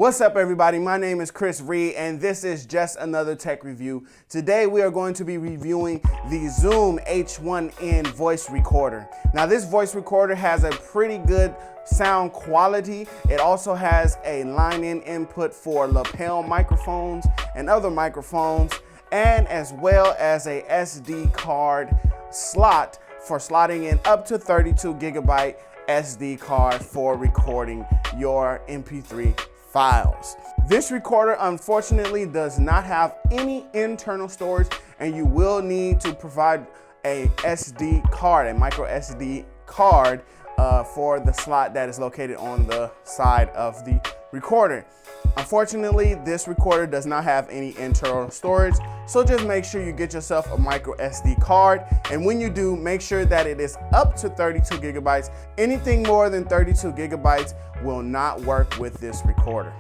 What's up, everybody? My name is Chris Reed, and this is just another tech review. Today, we are going to be reviewing the ZOOM H1N voice recorder. Now, this voice recorder has a pretty good sound quality. It also has a line-in input for lapel microphones and other microphones, and as well as a SD card slot for slotting in up to 32 gigabyte SD card for recording your MP3 files. This recorder unfortunately does not have any internal storage, and you will need to provide a SD card, a micro SD card for the slot that is located on the side of the recorder. Unfortunately, this recorder does not have any internal storage, so just make sure you get yourself a micro SD card, and when you do, make sure that it is up to 32 gigabytes. Anything more than 32 gigabytes will not work with this recorder.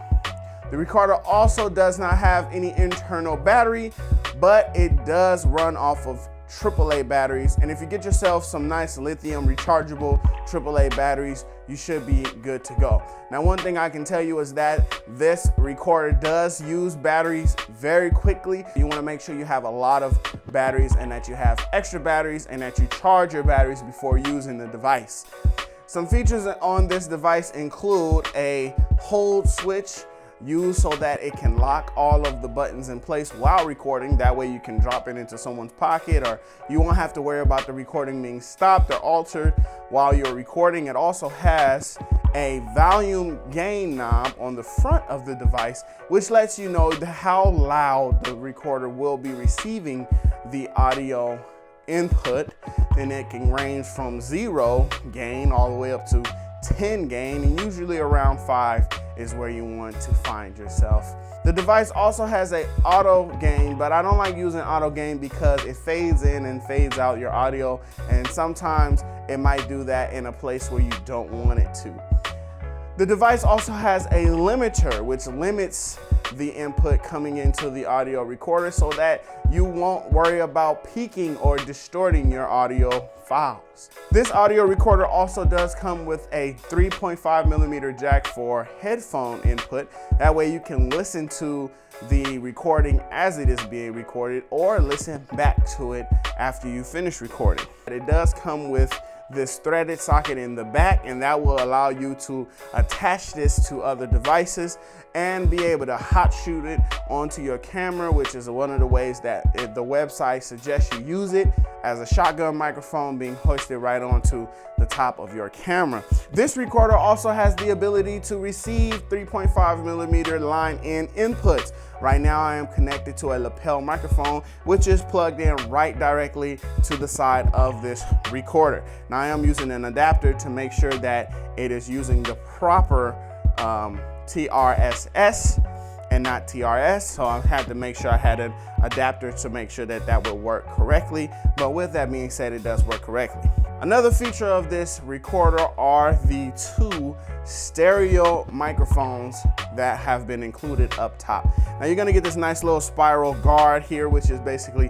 The recorder also does not have any internal battery, but it does run off of AAA batteries, and if you get yourself some nice lithium rechargeable AAA batteries, you should be good to go. Now, one thing I can tell you is that this recorder does use batteries very quickly. You want to make sure you have a lot of batteries and that you have extra batteries and that you charge your batteries before using the device. Some features on this device include a hold switch used so that it can lock all of the buttons in place while recording. That way you can drop it into someone's pocket, or you won't have to worry about the recording being stopped or altered while you're recording. It also has a volume gain knob on the front of the device, which lets you know how loud the recorder will be receiving the audio input. Then it can range from 0 gain all the way up to 10 gain, and usually around 5 is where you want to find yourself. The device also has a auto gain, but I don't like using auto gain because it fades in and fades out your audio, and sometimes it might do that in a place where you don't want it to. The device also has a limiter, which limits the input coming into the audio recorder so that you won't worry about peaking or distorting your audio files. This audio recorder also does come with a 3.5mm jack for headphone input. That way you can listen to the recording as it is being recorded or listen back to it after you finish recording. It does come with this threaded socket in the back, and that will allow you to attach this to other devices and be able to hot shoot it onto your camera, which is one of the ways that the website suggests you use it, as a shotgun microphone being hoisted right onto the top of your camera. This recorder also has the ability to receive 3.5mm line-in inputs. Right now I am connected to a lapel microphone, which is plugged in right directly to the side of this recorder. Now I am using an adapter to make sure that it is using the proper TRSS and not TRS, so I had to make sure I had an adapter to make sure that that would work correctly. But with that being said, it does work correctly. Another feature of this recorder are the 2 stereo microphones that have been included up top. Now you're gonna get this nice little spiral guard here, which is basically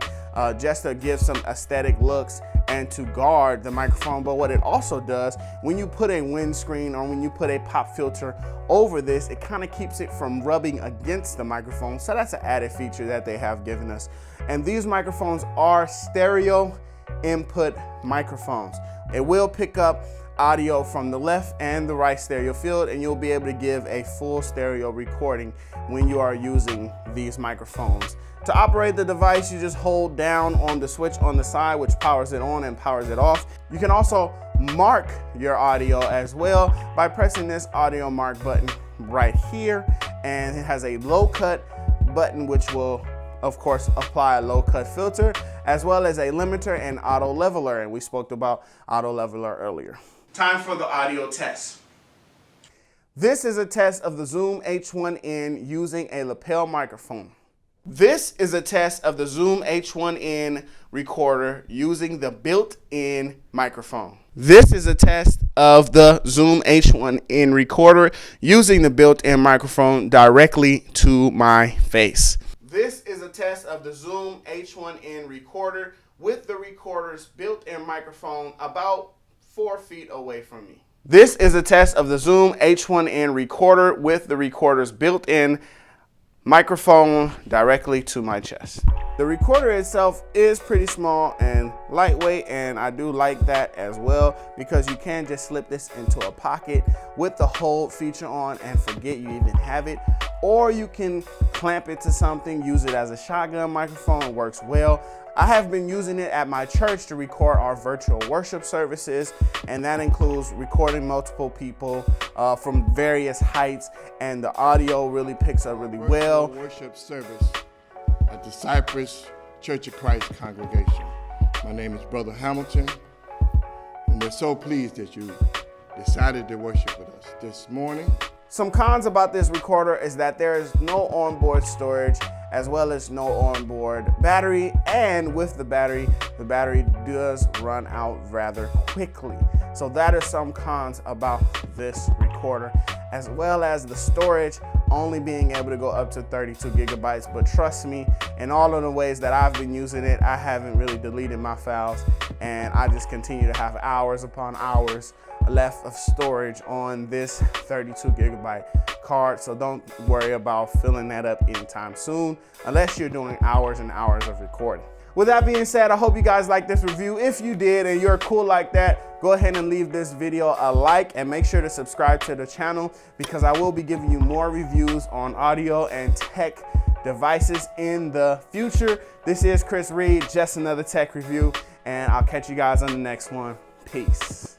just to give some aesthetic looks and to guard the microphone. But what it also does, when you put a windscreen or when you put a pop filter over this, it kind of keeps it from rubbing against the microphone. So that's an added feature that they have given us. And these microphones are stereo input microphones. It will pick up audio from the left and the right stereo field, and you'll be able to give a full stereo recording when you are using these microphones. To operate the device, you just hold down on the switch on the side, which powers it on and powers it off. You can also mark your audio as well by pressing this audio mark button right here, and it has a low cut button which will of course apply a low cut filter, as well as a limiter and auto leveler, and we spoke about auto leveler earlier. Time for the audio test. This is a test of the ZOOM H1N using a lapel microphone. This is a test of the ZOOM H1N recorder using the built-in microphone. This is a test of the ZOOM H1N recorder using the built-in microphone directly to my face. This is a test of the ZOOM H1N recorder with the recorder's built-in microphone about 4 feet away from me. This is a test of the ZOOM H1N Recorder with the recorder's built-in microphone directly to my chest. The recorder itself is pretty small and lightweight, and I do like that as well because you can just slip this into a pocket with the hold feature on and forget you even have it, or you can clamp it to something, use it as a shotgun microphone. It works well. I have been using it at my church to record our virtual worship services, and that includes recording multiple people from various heights, and the audio really picks up really well. Worship service at the Cypress Church of Christ congregation. My name is Brother Hamilton, and we're so pleased that you decided to worship with us this morning. Some cons about this recorder is that there is no onboard storage, as well as no onboard battery, and with the battery does run out rather quickly. So that are some cons about this recorder, as well as the storage only being able to go up to 32 gigabytes. But trust me, in all of the ways that I've been using it, I haven't really deleted my files, and I just continue to have hours upon hours left of storage on this 32 gigabyte card. So don't worry about filling that up anytime soon, unless you're doing hours and hours of recording. With that being said, I hope you guys liked this review. If you did and you're cool like that, go ahead and leave this video a like and make sure to subscribe to the channel, because I will be giving you more reviews on audio and tech devices in the future. This is Chris Reed, just another tech review, and I'll catch you guys on the next one. Peace.